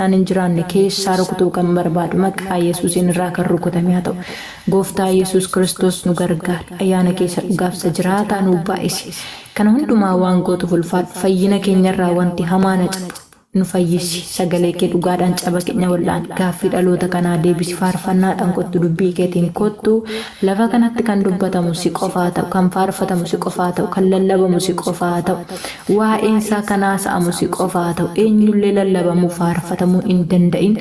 Ani injiraanne keessaa rukutuu kan barbaadu maqaa Yesuusiin irraa kan rukutame haa ta'u. Gooftaa Yesuus Kiristoos nu gargaara. Ayyaana keessa dhugaafsa jiraataa nu baay'isi. Kana hundumaa waan gootuuf ulfaadhu. Fayyina keenyarraa wanti hamaa na cabu nu fayyisi. Sagalee kee dhugaadhaan caba keenya wal'aan gaaffii dhaloota kanaa deebisi. Faarfannaadhaan kottu dubbii keetiin kottu lafa kanatti kan dubbatamu si qofaa ta'u, kan faarfatamu si qofaa ta'u, kan lallabamu si qofaa ta'u, waa'een isaa kanaa sa'amu si qofaa ta'u, eenyullee lallabamu faarfatamuu hin danda'in.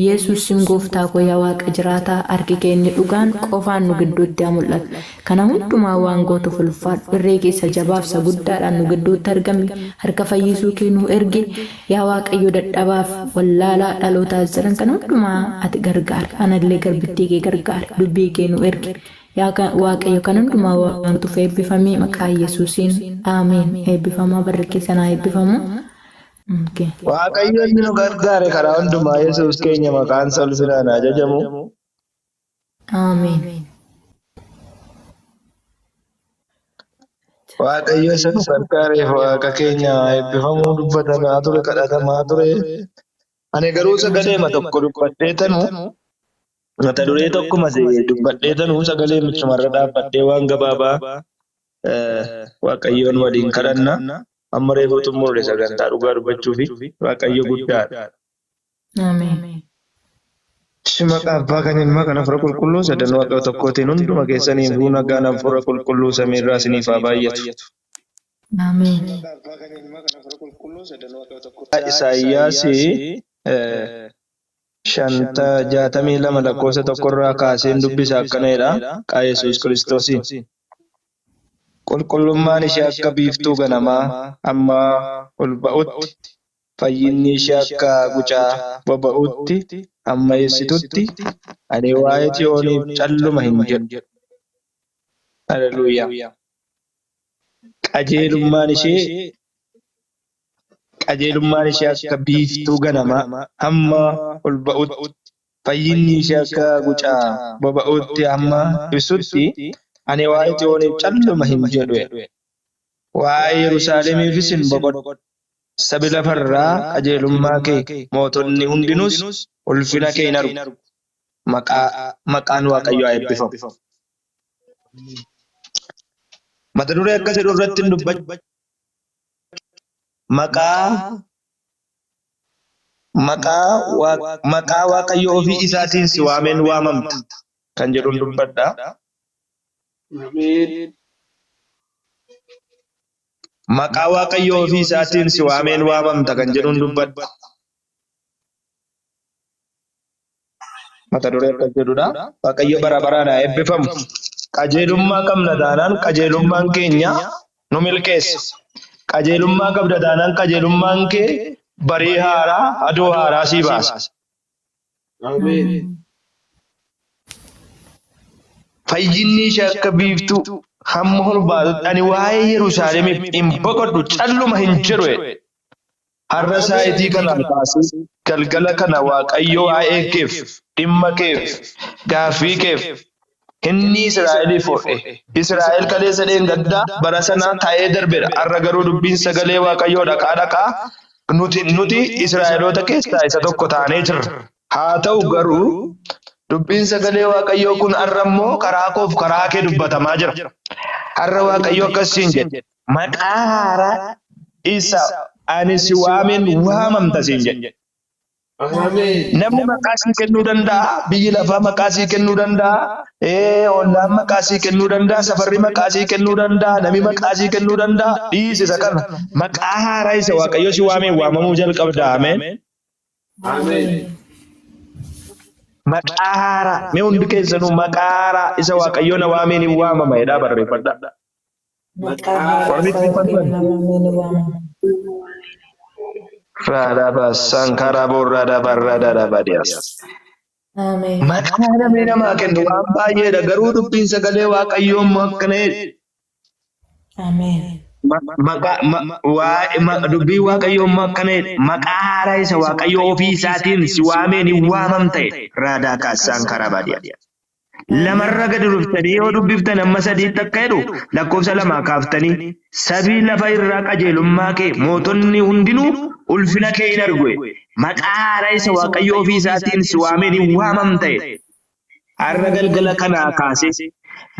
Yesuusin gooftaa koo yaa Waaqa jiraataa harki keenya dhugaan qofaan nu gidduutti haa mul'atu. Kana hundumaa waan gootuuf ulfaadhu. Irree keessa jabaafsa guddaadhaan nu gidduutti argami. Harka fayyisuu kee nu ergi. Yaa Waaqayyo dadhabaaf wallaalaa dhalootaas jiran kana hundumaa ati gargaari. Anallee garbittii kee gargaari. Dubbii kee nu ergi. Yaa Waaqayyo kana hundumaa wantuuf eebbifamee maqaa Yesuusiin Ameen. Eebbifamaa barri keessa naa eebbifamu. Waaqayyo inni nu gargaare karaa hundumaa Yesuus keenya maqaan isaa ulfinaan haa jajamu. Ameen. Waaqayyo isa nu gargaareef Waaqa keenya eebbifamuu dubbatamaa ture kadhatamaa ture. Ani garuu sagaleema tokko dubbadheetanu mata duree tokkuma dubbadheetanu sagalee michumarra dhaabbadhee waan gabaabaa Waaqayyoon waliin kadhanna. Amma reefuu xumurre sagantaa dhugaa dubbachuufi Waaqayyo guddaadha. Ameen. Maqaa abbaa kan ilmaa kan hafuura qulqulluu sadan Waaqa tokkootiin hunduma keessanii fi nagaan hafuura qulqulluu samiirraa isiniif haa baay'atu. Ameen. Isaayyaas 62 lakkoofsa tokkorraa kaaseen dubbisa akkana jedha. Maqaa Yesuus Kiristoosiin. Qulqullummaan ishee akka biiftuu ganamaa amma ol ba'utti, fayyinni ishee akka gucaa boba'utti, amma eessitutti, ani waa'ee Xiyooniif calluma hin jedhu. Haleluuyaa. Qajeelummaan ishee akka biiftuu ganamaa amma ol ba'utti, fayyinni ishee akka gucaa boba'utti, amma ibsutti, ani waa'ee Xiyooniif calluma hin jedhu. Waa'ee Yerusaalemiifis hin boqodhu. Sabi lafarraa qajeelummaa kee mootonni hundinuus ulfina kee hin argu. Maqaan Waaqayyoo haa eebbifamu. Mata duree akkas jedhu irratti hin dubbadhu. Maqaa Waaqayyoo ofii isaatiin si waameen waamamta kan jedhuun dubbadha. Maqaa Waaqayyoo ofii isaatiin si waameen waamamta kan jedhuun dubbadha. Mata duree akkas jedhudha. Waaqayyo bara baraan haa eebbifamu. Qajeelummaa qabna taanaan qajeelummaan keenya nu milkeessa. Qajeelummaa qabda taanaan qajeelummaan kee barii haaraa, aduu haaraa sii baasa. Fayyinni ishee akka biiftuu hamma ol baatutti ani waa'ee Yerusaalemiif hin boqodhu calluma hin jedhu. Har'a saayitii kanaan kaasee galgala kana Waaqayyo waa'ee keef, dhimma keef, gaaffii keef inni Israa'eliif hodhe. Israa'el kaleessa dheengaddaa bara sanaa taa'ee darbeera. Har'a garuu dubbiin sagalee Waaqayyoo dhaqaa nuti Israa'eloota keessaa isa tokko taanee jirra. Haa ta'u garuu dubbiin sagalee Waaqayyoo kun har'a immoo karaa koof karaa kee dubbatamaa jira. Har'a Waaqayyo akkasiin jedhe maqaa haaraa isa ani si waameen waamamta siin jedhe. Namni maqaa sii kennuu danda'a, biyyi lafaa maqaa sii kennuu danda'a, ollaan maqaa sii kennuu danda'a, safarri maqaa sii kennuu danda'a, namni maqaa sii kennuu danda'a. Dhiisisa kana maqaa haaraa isa Waaqayyo si waameen waamamuu jalqabda. Ameen. Maqaa haaraa mee hundi keessanuu maqaa haaraa isa Waaqayyo na waameen hin waamama jedhaa barreeffadha. Sankara borrada barrada badias. Maqaa namni namaa kennu waan baay'eedha. Garuu dubbiin sagalee Waaqayyoo immoo akkana jedhe. Dubbii Waaqayyoo immoo akkana jedhe. Maqaa haaraa isa Waaqayyoo ofii isaatiin si waameen hin waamamta jedhe. Raadaa kaasaan karaa baadiyyaa. lamarra gad dhuftanii yoo dubbiftan amma sadii takka jedhu lakkoofsa lamaa kaaftanii sabii lafa irraa qajeelummaa kee mootonni hundinuu ulfina kee hin argu maqaa haaraa isa waaqayyo ofii isaatiin si waameen hin waamamte har'a galgala kanaa kaase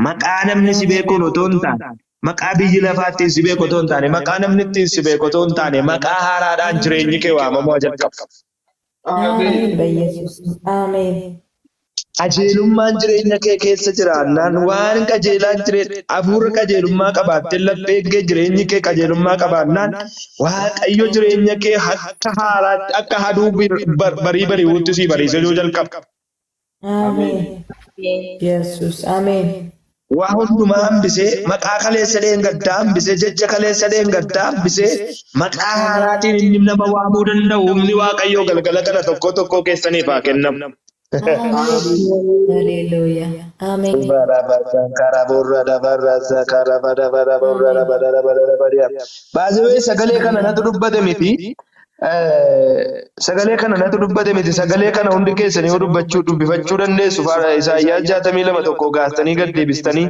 maqaa namni si beekuun otoo hin taane maqaa biyyi lafaattiin si beeku otoo hin taane maqaa namni ittiin si beeku otoo hin taane maqaa haaraadhaan jireenyi kee waamamuu jalqaba. Qajeelummaan jireenya kee keessa jiraannaan waan qajeelaan jireen hafuura qajeelummaa qabaattee laphee kee jireenyi kee qajeelummaa qabaannaan waaqayyo jireenya kee akka haaraatti akka haduu barii bari'uutti si bariisuu jalqaba. Waa hundumaa hambisee maqaa kaleessa gaddaa hambisee jecha kaleessa gaddaa hambisee maqaa haaraatiin inni nama waamuu danda'u humni waaqayyoo galgala kana tokko keessaniif haa kennamu. Hallelujah. Amen. Baay'ee sagalee kana natu dubbate miti. Sagalee kana natu dubbate miti. Sagalee kana hundi keessanii yoo dubbifachuu dandeessu. Isaayyaas 62 tokko gaastanii gad deebistanii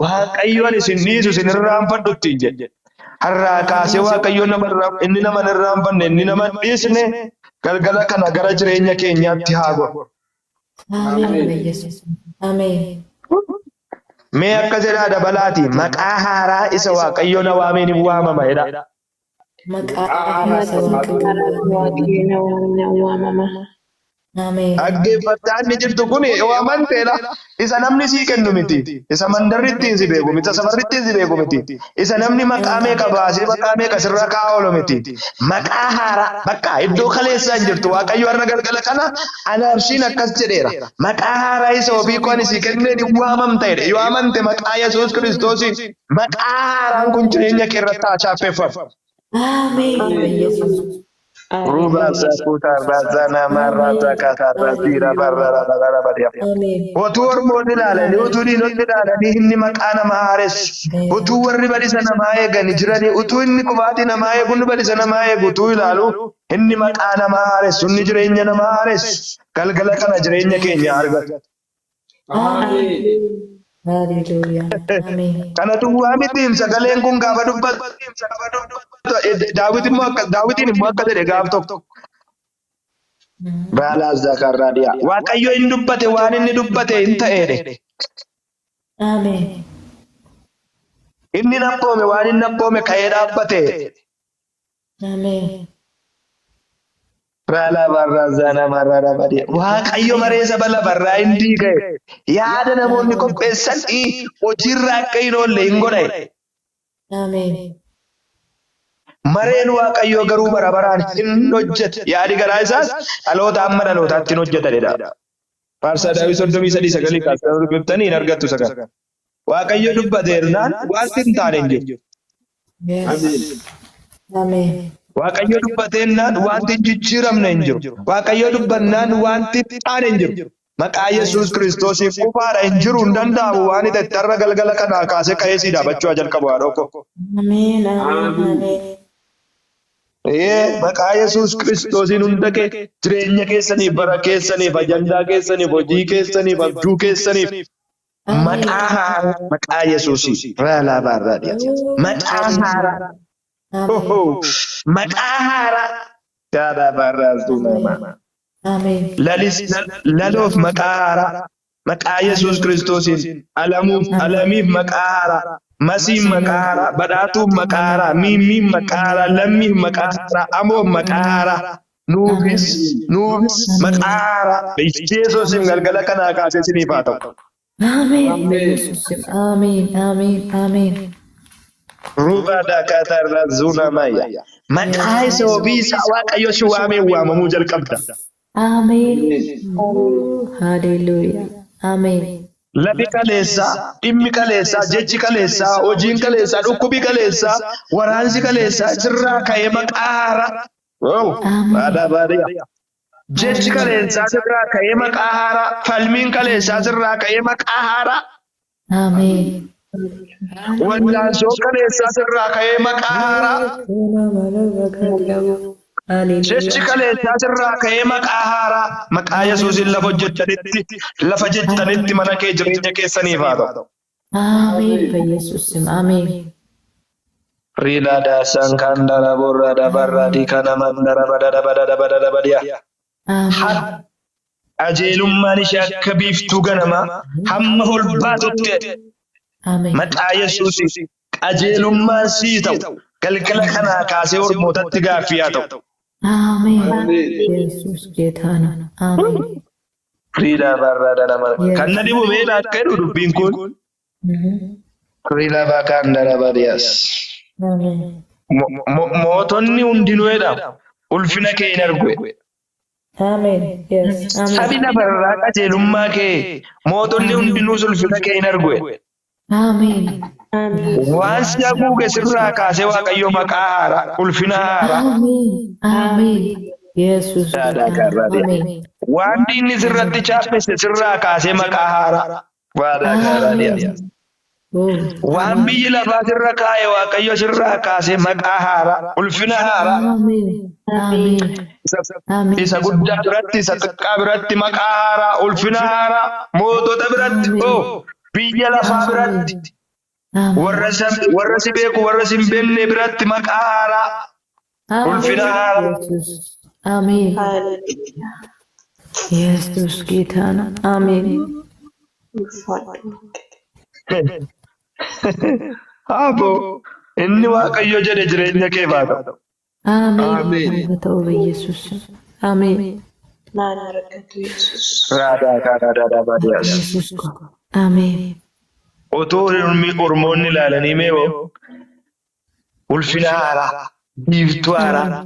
waaqayyoon isin dhiisu isin irraanfadhu ittiin jedhe. Har'aa kaasee waaqayyoon inni nama hin irraanfanne inni nama hin dhiisne galgala kana gara jireenya keenyaatti haa godhu. Amen. Mee akka jedhaa dabalaati maqaa haaraa isa waaqayyo na waameen hin waamama jedha. Maqaa haaraa isa waaqayyo na waamama. Amen. Dhaggeeffattaan ni jirtu kun waamanteedha. Isa namni sii kennu miti. Isa mandarri ittiin si beeku miti. Isa safarri ittiin si beeku miti. Isa namni maqaa meeqa baasee maqaa meeqa sirra kaa'olu miti. Maqaa haaraa bakka iddoo kaleessaa hin jirtu waaqayyo har'a galgala kana anaabsiin akkas jedheera. Maqaa haaraa isa ofii koo ani sii kenneen hin waamamteedha. Yoo amante maqaa Yesuus Kiristoosiin maqaa haaraan kun jireenya kee irratti haa chaappeffamu. Amen. Ruba sakuta razana marata katarabira barara badia. Otu ormoonni ilaalanii utuu diinonni ilaalanii inni maqaa nama haaressu utuu warri balisa namaa eeganii jiranii utuu inni qubaatii namaa eegu inni balisa namaa eegu utuu ilaalu inni maqaa nama haaressu inni jireenya nama haaressu galgala kana jireenya keenya argatu. Hallelujah. Amen. Kanatu waa mitiin sagaleen kun gaafa dubbatu Daawitiin immoo akka jedhe gaaf tokko. Baalaa Zakarraadiyaa. Waaqayyo hin dubbate waan inni dubbate hin ta'eedhe. Amen. Inni nappoome waan inni nappoome ka'ee dhaabbate. Amen. Baalaa barraa zaana marraa badee. Waaqayyo maree saba lafarraa hin diigee. Yaada namoonni qopheessan hojiirraa akka hin oolle hin godhe. Amen. Mareen waaqayyoo garuu bara baraan hin hojjete. Yaadi garaa isaas dhaloota amma dhalootaatti hin hojjetedha. Faarsaa Daawit 33 kaasanii dubbiftan hin argattu sagal. Waaqayyo dubbateernaan wanti hin taane hin jiru. Amen. Waaqayyo dubbateennaan wanti hin jijjiiramne hin jiru. Waaqayyo dubbannaan wanti hin taane hin jiru. Maqaa Yesuus Kiristoosiif qofaadha hin jiru hin danda'amu waan itti har'a galgala kanaa kaasee ka'ee sii dhaabachuu jalqabu haa dhokko. Amen. Amen. Maqaa Yesuus Kiristoosiin hunda kee jireenya keessaniif bara keessaniif ajandaa keessaniif hojii keessaniif abjuu keessaniif maqaa haaraa maqaa Yesuusii raalaa baarraa dhiyaate maqaa haaraa maqaa haaraa yaada baarraa tuunama laloof maqaa haaraa maqaa Yesuus Kiristoosiin alamiif maqaa haaraa. Masiin maqaa haaraa, badhaatuun maqaa haaraa, miimmiin maqaa haaraa, lammiin maqaa haaraa, amoon maqaa haaraa, nuufis maqaa haaraa. Yesuusiin galgala kanaa kaasee isiniif haa ta'u. Amen. Amen. Amen. Amen. Ruba dakatarra zuna maya. Maqaa isa ofii isaa waaqayyo si waamee waamamuu jalqabda. Amen. Hallelujah. Amen. Lafi kaleessaa, dhimmi kaleessaa, jechi kaleessaa, hojiin kaleessaa, dhukkubi kaleessaa, waraansi kaleessaa sirraa ka'ee maqaa haaraa. Jechi kaleessaa sirraa ka'ee maqaa haaraa, falmiin kaleessaa sirraa ka'ee maqaa haaraa. Amen. Wallaansoo kaleessaa sirraa ka'ee maqaa haaraa. Jechi kaleessaa sirraa ka'ee maqaa haaraa maqaa Yesuusin lafa jettanitti mana kee jireenya keessaniif haa ta'u. Ameen. በኢየሱስ ስም አሜን። Riila daasaan kan daraborra dabarraadhi kana mandara badada badada badada badiya. አሜን። Qajeelummaan ishee akka biiftuu ganamaa hamma ol baatutti አሜን። maqaa Yesuusiin qajeelummaan sii ta'u galgala kanaa kaasee ormootatti gaaffii haa ta'u. አሜን። ኢየሱስ ጌታ ነው። አሜን። Riila barraada nama kan na dhibu beela akka jedhu dubbiin kun riila bakaan darabadiyas. አሜን። Mootonni hundinuu jedhamu ulfina kee hin argu. አሜን። yes አሜን። Sabi lafarraa qajeelummaa kee mootonni hundinuus ulfina kee hin argu. አሜን። Waan si haguuge sirraa kaasee Waaqayyo maqaa haaraa ulfina haaraa አሜን። አሜን። ኢየሱስ ጌታ ነው። አሜን። waan diinni sirratti chaappesse sirraa kaasee maqaa haaraa waadaa gaaraadhiya. Waan biyyi lafaa sirra kaa'e Waaqayyo sirraa kaasee maqaa haaraa ulfina haaraa አሜን። አሜን። አሜን። isa guddaa biratti isa xiqqaa biratti maqaa haaraa ulfina haaraa mootota biratti biyya lafaa biratti warra si beeku warra si hin beekne biratti maqaa haaraa ulfina haaraa. አሜን። ኢየሱስ ጌታ ነው። አሜን። Haaboo inni Waaqayyo jedhe jireenya kee baata. አሜን። በተው በኢየሱስ ስም አሜን። Raadaa kaadaadaa baadiyyaas. ኢየሱስ አሜን። Otoo ormoonni ilaalanii meewoo ulfina haaraa biiftuu haaraa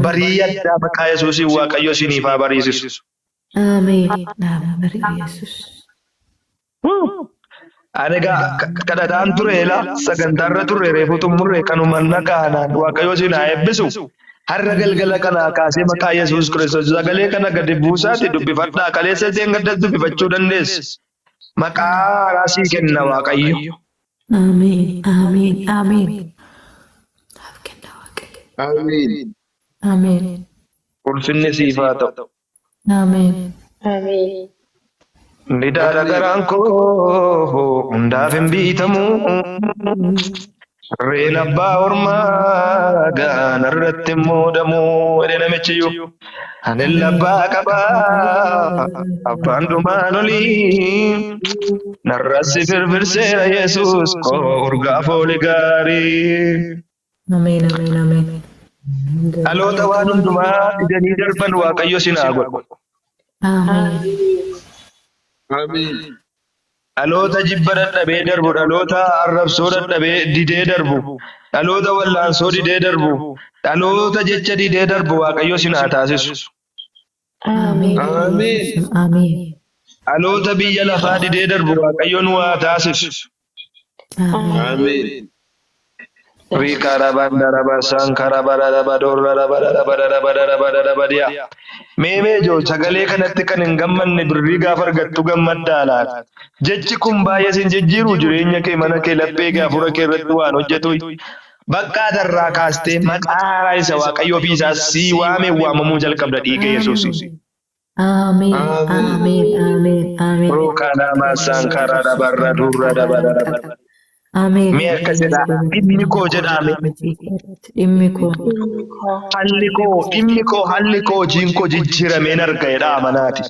barii addaa maqaa Yesuusiin Waaqayyo isiniif haa bariisisu. አሜን። ናበር ኢየሱስ Ani egaa kadhataan tureela sagantaarra turre reefu xumurre kanuma nagaanaan Waaqayyo isin haa eebbisu. Har'a galgala kanaa kaasee maqaa Yesuus Kiristoos sagalee kana gadi buusaati dubbifadhaa kaleessa isheen gaddas dubbifachuu dandeessi. Maqaa haaraa sii kenna Waaqayyo. አሜን። አሜን። አሜን። Amen. አሜን። Ulfinni siif haa ta'u. አሜን። Nidaara garaan koo hundaaf hin biitamu. Reen abbaa ormaa gaana irratti hin muudamu. Jedhe namichiyyuu. Ani labbaa qabaa abbaan dhumaan olii. Narratti firfirseera Yesuus koo urgaaf ooli gaarii. አሜን። አሜን። አሜን። Dhaloota waan hundumaa fidanii darban Waaqayyo sin haa godhu. አሜን። Amen. Dhaloota jibba dadhabee darbu, dhaloota arrabsoo dadhabee didee darbu, dhaloota wallaansoo didee darbu, dhaloota jecha didee darbu Waaqayyo sin haa taasisu. አሜን። Amen. አሜን። Dhaloota biyya lafaa didee darbu Waaqayyo nu haa taasisu. አሜን። Amen. Riikara bandara basaan kara barara badoorra barara barara barara barara badiya. Meemee joo sagalee kanatti kan hin gammanne birrii gaafa argattu gammaddaa laata. Jechi kun baay'ee sin jijjiiru jireenya kee mana kee laphee gaafura kee irratti waan hojjetu. Bakka darraa kaastee maqaa haaraa isa Waaqayyo ofii isaa sii waamee waamamuu jalqabda dhiiga Yesuus. አሜን። አሜን። አሜን። አሜን። Rookana maasaan kara dabarra durra dabara dabara. አሜን። Mee akka jedhaa dhimmi koo jedhaame. dhimmi koo Halli koo halli koo hojiin koo jijjiirameen arga jedhaa amanaati.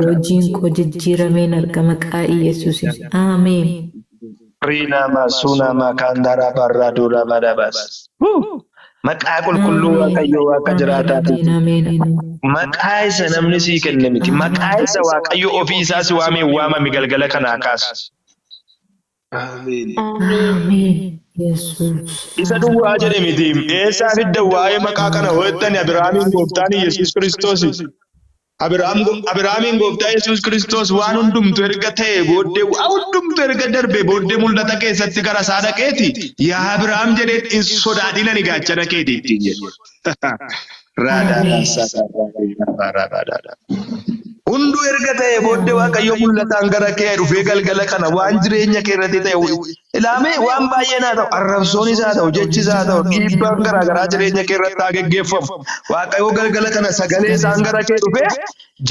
hojiin koo jijjiirameen arga maqaa Yesuusiin. Ameen. Riina maasuuna makaandara barra dura badabas. Maqaa qulqulluu Waaqayyo Waaqa jiraataati. Ameen. Maqaa isa namni sii kenne miti. Maqaa isa Waaqayyo ofii isaa si waamee waamame galgala kanaa kaas. Amen. Ameen. Yesuus. Isa duwwaa jedhe miti. Eessaa fidda waa'ee maqaa kana hojjettani Abiraamiin gooftaan Yesuus Kiristoos. Abiraamiin gooftaa Yesuus Kiristoos waan hundumtu erga ta'e booddee waan hundumtu erga darbe booddee mul'ata keessatti gara isaa dhaqeeti. Yaa Abiraam jedhee hin sodaadhin ani gaachana keeti ittiin jedhe. Hundu erga ta'e booddee Waaqayyo mul'ataan gara kee dhufee galgala kana waan jireenya kee irratti ta'e ilaamee waan baay'ee naa ta'u arrabsoon isaa ta'u jechi isaa ta'u dhiibbaan garaagaraa jireenya kee irratti haa geggeeffamu. Waaqayyo galgala kana sagalee isaan gara kee dhufee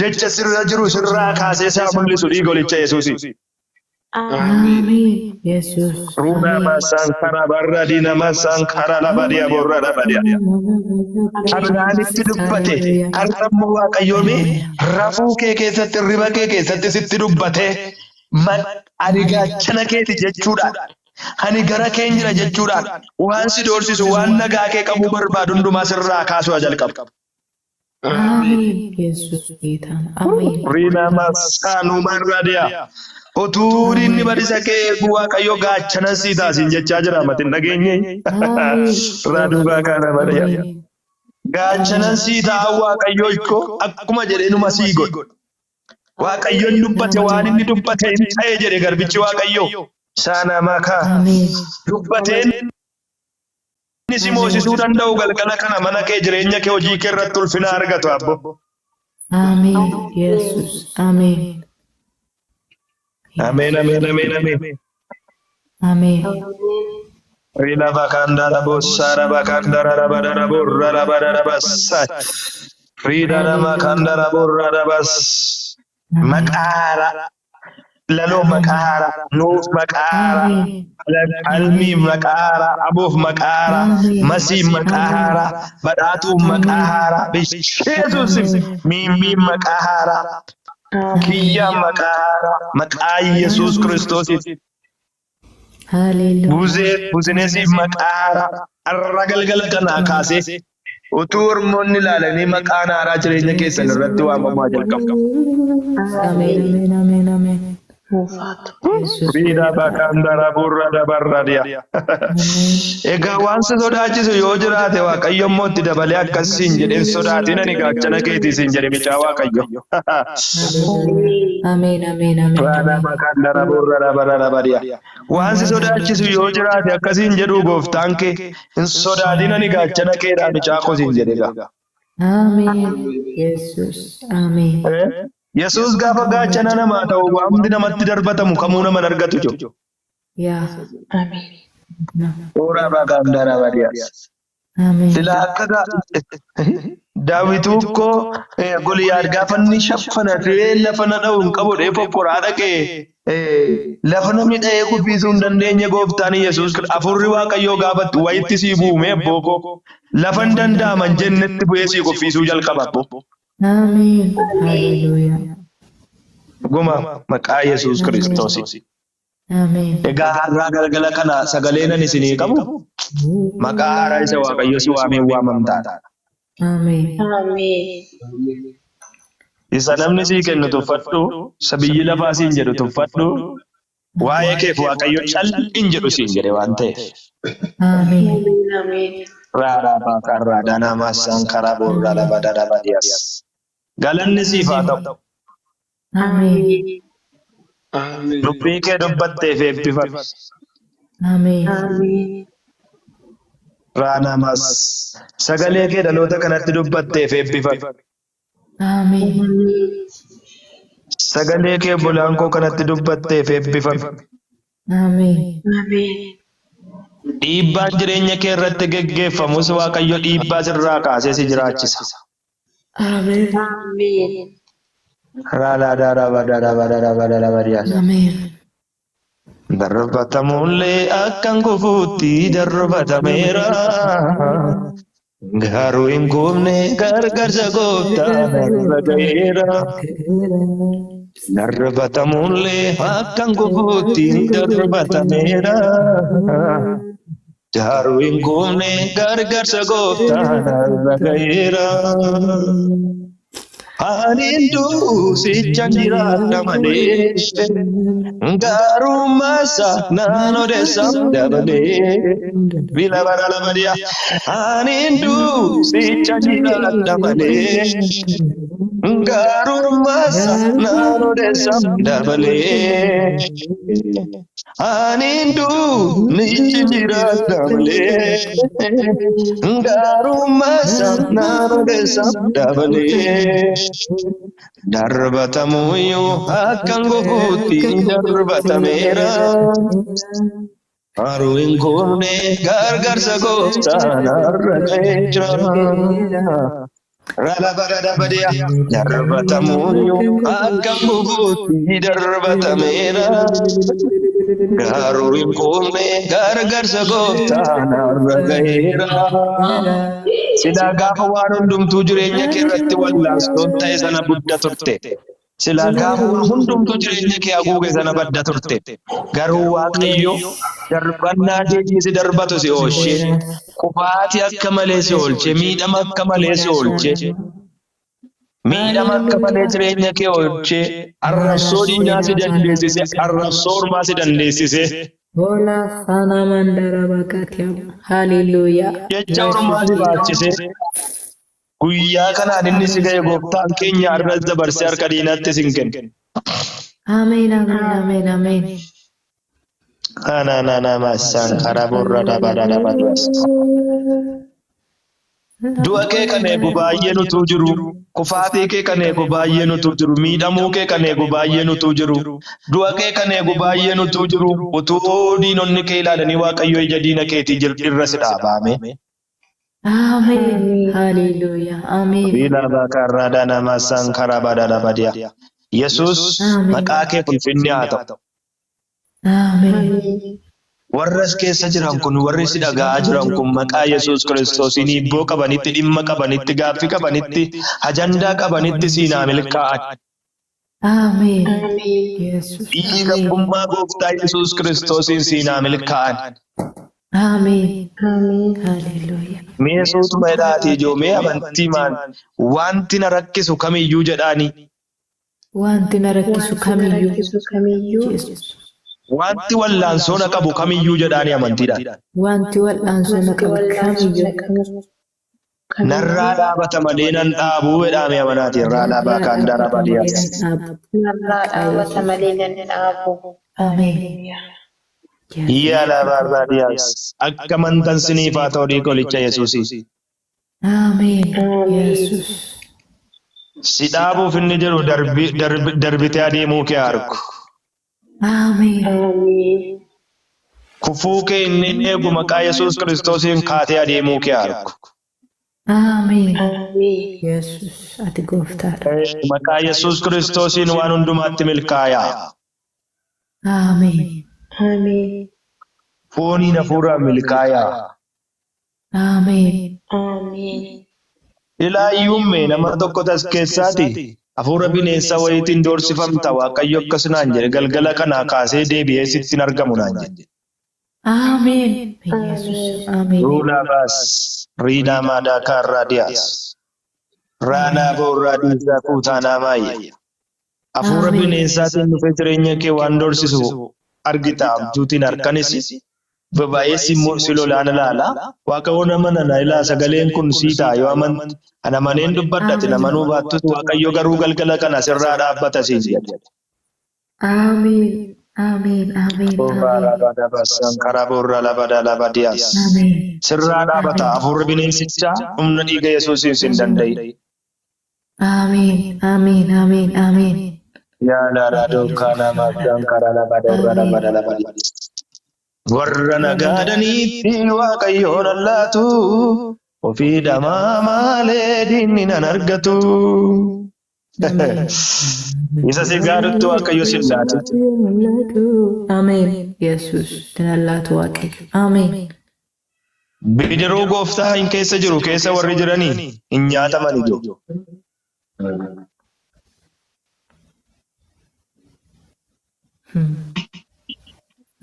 jecha sirra jiru sirraa kaasee isaa mul'isu dhiigolicha Yesuusi. Amen. Yesus. Runa masankara barra dina masankara labadia borra labadia. Har'aanitti dubbate har'ammoo Waaqayyoon rafuu kee keessatti riba kee keessatti sitti dubbate ani gaachana keeti jechuudhaan ani gara kee jira jechuudhaan waan si doorsisu waan nagaa kee qabu barbaadu hundumaa sirraa kaasuu jalqaba. Amen. Yesus Geetaan. Amen. Rina masanu marradia. Otuu inni barisa kee eegu Waaqayyo gaachana sii taasiin jechaa jira matin dhageenye. Raaduu kana badaya. Gaachana sii ta'a Waaqayyo ikko akkuma jedhee numa sii godhu. Waaqayyoon dubbate waan inni dubbate hin ta'e jedhe garbichi Waaqayyo. Sana makaa dubbateen inni si moosisuu danda'u galgala kana mana kee jireenya kee hojii kee irratti ulfina argatu abbo. Amen. Yesus. Amen. Amen, amen, amen, amen. Amen. Rila bakanda la bossara bakanda la badara borra la badara bassa. Rida la makanda la borra la bas. Makara. Lalo makara. Nuuf makara. Almi makara. Abuf makara. Masih makara. Badatu makara. Jesus. Mimi makara. Kiyya maqaa Yesuus Kiristoos. Hallelujah. Buzinesi maqaa har'a galgala kanaa kaasee utuu hormoonni ilaalanii maqaan haaraa jireenya keessan irratti waamamaa jalqabu. Amen. Amen. Amen. Amen. Riida bakandara burra dabarradia. Egaa waan si sodaachisu yoo jiraate Waaqayyo immoo itti dabalee akkasiin jedheen sodaatiin ani gaachana keetii siin jedhe micaa Waaqayyo. Amen. Amen. Amen. Riida bakandara burra dabarradia. Waan si sodaachisu yoo jiraate akkasiin jedhu gooftaan kee hin sodaatiin ani gaachana keedhaa micaa koo siin jedhe gaa. Amen. Yesus. Amen. Yesuus gaafa gaachana namaa ta'u waamti namatti darbatamu kamuu nama argatu jiru. Yaa. Amen. Ora bakandara badia. Amen. Sila akka Daawituu koo Goliyaad gaafa inni shaffana lafa na dha'u hin qabu dheeffa qoraa dhaqee lafa namni dha'ee kubbisuu hin dandeenye gooftaan Yesuus afurri Waaqayyoo gaafatti wayitti sii buume booko lafa hin danda'aman jennetti bu'ee sii kubbisuu jalqaba. Amen. Hallelujah. Guma maqaa Yesuus Kiristoos. Amen. Egaa har'aa galgala kana sagaleen ani isinii qabu maqaa haaraa isa Waaqayyo si waamee waamamtaadha. Amen. Isa namni sii kennu tuffadhu, isa biyyi lafaa siin jedhu tuffadhu, waa'ee keef Waaqayyo cal'in jedhu siin jedhe waan ta'eef. Amen. Raaraa baaqarraa danaa maassaan karaa boorraa lafa dadhabadiyas. Galanni siif haa ta'u. Amen. Dubbii kee dubbatteef eebbifadhu. Amen. Raanamas sagalee kee dhaloota kanatti dubbatteef eebbifadhu. Amen. Sagalee kee bulaan koo kanatti dubbatteef eebbifadhu. Amen. Dhiibbaan jireenya kee irratti geggeeffamus Waaqayyo dhiibbaa sirraa kaasee si jiraachisa. Amen. Amen. Darbatamuullee akkan kufuutti darbatameera. Garuu hin gubne gargaarsa gooftaan irra ga'eera. Darbatamuullee akkan kufuutti darbatameera. Garuu hin gubne gargaarsa gooftaan irra ga'eera. Anin duusichaan jiraadha malee garuu masa naan odeessaaf dabalee bila bara labadiyaa. Anin duusichaan jiraadha malee Garumasa narodesa dabale anindu nijira dabale Garumasa narodesa dabale darbatamuyo akangohuti darbatamera Aruin kone gargar sagosta narrajra Rala barada badia darbatamuyo akangohuti darbatamera Garuin kone gargar sagosta narrajra Sila gaafa waan hundumtuu jireenya kee irratti wallaastoon ta'e sana gudda turte. Sila gaafa waan hundumtuu jireenya kee haguuge sana badda turte. Garuu Waaqayyo darbannaa keetii si darbatu si oolche. Kufaatii akka malee si oolche. Miidhama akka malee si oolche. Miidhama akka malee jireenya kee oolche. Arrabsoo diinaa si dandeessise. Arrabsoo ormaa si dandeessise. Hola sana mandara bakatya. Hallelujah. Jecha ormaa si baachise. Guyyaa kanaan inni si ga'e gooftaan keenya arras dabarsee harka diinaatti si hin kenne. Amen, amen, amen, amen. Ananana masan karaborra dabada dabadas. Du'a kee kan eegu baay'ee nutu jiru. Kufaatii kee kan eegu baay'ee nutu jiru. Miidhamuu kee kan eegu baay'ee nutu jiru. Du'a kee kan eegu baay'ee nutu jiru. Utuu diinonni kee ilaalanii Waaqayyo ija diina keetii irra si dhaabame. Amen. Hallelujah. Amen. Bila bakarra dana masan karabada dabadiya. Yesus maqaa kee ulfinni haa ta'u. Amen. Warras keessa jiran kun warri si dhaga'aa jiran kun maqaa Yesuus Kiristoosiin hibboo qabanitti dhimma qabanitti gaaffii qabanitti ajandaa qabanitti siinaa milkaa'an. Amen. Yesus. Dhiiga gummaa gooftaa Yesuus Kiristoosiin siinaa milkaa'an. Amen. Hallelujah. Mee suutuma hidhaatii ijoo mee amantii maan wanti na rakkisu kamiyyuu jedhaanii. Wanti na rakkisu kamiyyuu. Yesus. Wanti wallaansoo na qabu kamiyyuu jedhaanii amantiidhaan. Wanti wallaansoo na qabu kamiyyuu. Narraa dhaabata malee nan dhaabuu jedhame amanaati irraa dhaabaa kan daraba dhiyaas. Narraa dhaabata malee nan dhaabu. Amen. Iyyaala baarraa dhiyaas. Akka mantansiniif haa ta'u dhiigolicha Yesuusii. Amen. Yesus. Si dhaabuuf inni jedhu darbitee adeemuu kee argu. Amen. Kufuu kee inni eegu maqaa Yesuus Kiristoosiin kaatee adeemuu kee argu. Amen. Yesus ati gooftaadha. Maqaa Yesuus Kiristoosiin waan hundumaatti milkaayaa. Amen. Fooniin hafuuraan milkaayaa. Amen. Ilaayyuummee nama tokko tas keessaati. Hafuura bineensa wayiitiin doorsifamta Waaqayyo akkasinaan jedhe galgala kanaa kaasee deebi'ee sitti hin argamu naan jedhe. Amen. Yesus. Amen. Ruulaabas riidhaa maadaa kaarraa dhiyaas. Raanaa boorraa dhiisaa kuutaanaa maayye. Hafuura bineensaatiin dhufee jireenya kee waan doorsisu argita abjuutiin harkanis. Babay'ees immoo si lolaan ilaala. Waaqayyo nama nana ilaa sagaleen kun sii ta'a yoo amaneen dubbadhate namanuu baattus Waaqayyo garuu galgala kana sirraa dhaabbata siin jedhe. Amen. Amen. Amen. Sirraa dhaabata hafuurri bineensichaa humna dhiiga Yesuusiin sin danda'i. Amen. Amen. Amen. Amen. Yaalaadhaa dukkaanaa maddaan karaa labada. Warra nagaadaniitti Waaqayyoon allaatu ofii dhamaa malee diinni nan argatu. Isa si gaadhutti Waaqayyo sin laatu. Amen. Yesus sin allaatu Waaqayyo. Amen. Bidiruu gooftaa hin keessa jiru keessa warri jiranii hin nyaataman ijoo.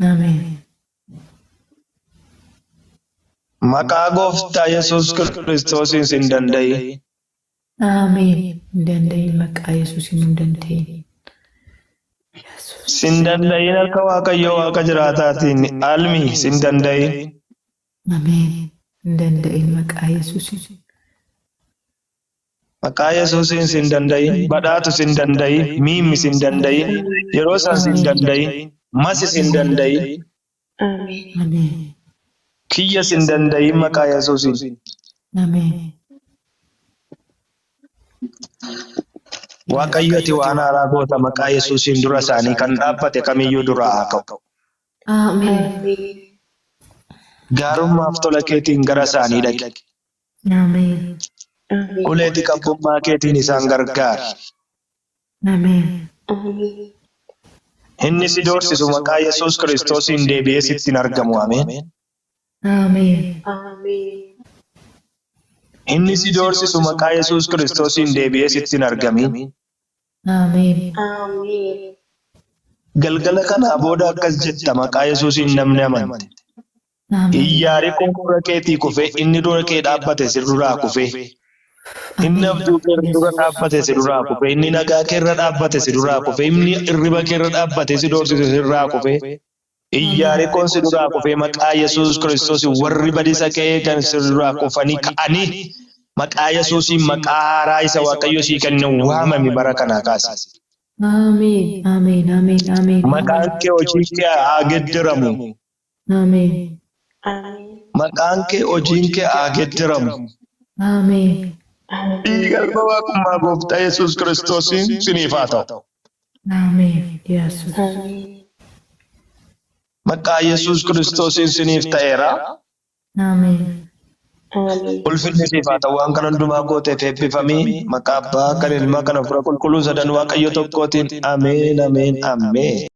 Amen. Maqaa gooftaa Yesuus Kiristoosiin sin danda'i. Amen. Hin danda'in maqaa Yesuusiin hin danda'in. Sin danda'in harka Waaqayyoo Waaqa jiraataatiin almi sin danda'in. Amen. Hin danda'in maqaa Yesuusiin. Maqaa Yesuusiin sin dandayin, badhaatu sin dandayin, miimmi sin dandayin, yeroo san sin dandayin, masi sin dandayin, Ameen. Ameen. kiyya sin dandayin maqaa Yesuusiin. Ameen. Waaqayyo ati waan haaraa goota maqaa Yesuusiin dura isaanii kan dhaabbate kamiyyuu dura haa ka'u. Ameen. Ameen. Gaarummaaf tola keetiin gara isaanii dhaqi. Ameen. Ameen. Uleeti qabbummaa keetiin isaan gargaari. Ameen. Ameen. Inni si doorsisu maqaa Yesuus Kiristoosiin deebi'ee sitti hin argamu. Ameen. Ameen. Ameen. Inni si doorsisu maqaa Yesuus Kiristoosiin deebi'ee sitti hin argamin. Ameen. Ameen. Galgala kanaa booda akkas jetta maqaa Yesuusiin namni amante. Ameen. Iyyaari kun dura keetii kufee inni dura kee dhaabbate si duraa kufee. Inni abduu kee dura dhaabbate si duraa kufee. Inni nagaa kee irra dhaabbate si duraa kufee. Inni irriba kee irra dhaabbate si doorsise si duraa kufee. Iyyaari kun si duraa kufee maqaa Yesuus Kiristoos warri badiisa kee kan si duraa kufanii ka'anii maqaa Yesuusiin maqaa haaraa isa Waaqayyo sii kenne waamami bara kanaa kaase. Ameen. Ameen. Ameen. Ameen. Maqaan kee hojii kee haa geeddaramu. Ameen. Ameen. Maqaan kee hojiin kee haa geeddaramu. Ameen. Dhiigalma waaqummaa gooftaa Yesuus Kiristoosiin siniif haa ta'u. Ameen. Yesus. Ameen. Maqaa Yesuus Kiristoosiin siniif ta'eera. Ameen. Ameen. Ulfinni siif haa ta'u waan kana hundumaa gooteef eebbifamii maqaa Abbaa kan Ilmaa kan Hafuura Qulqulluu sadan Waaqayyo tokkootiin ameen ameen ameen.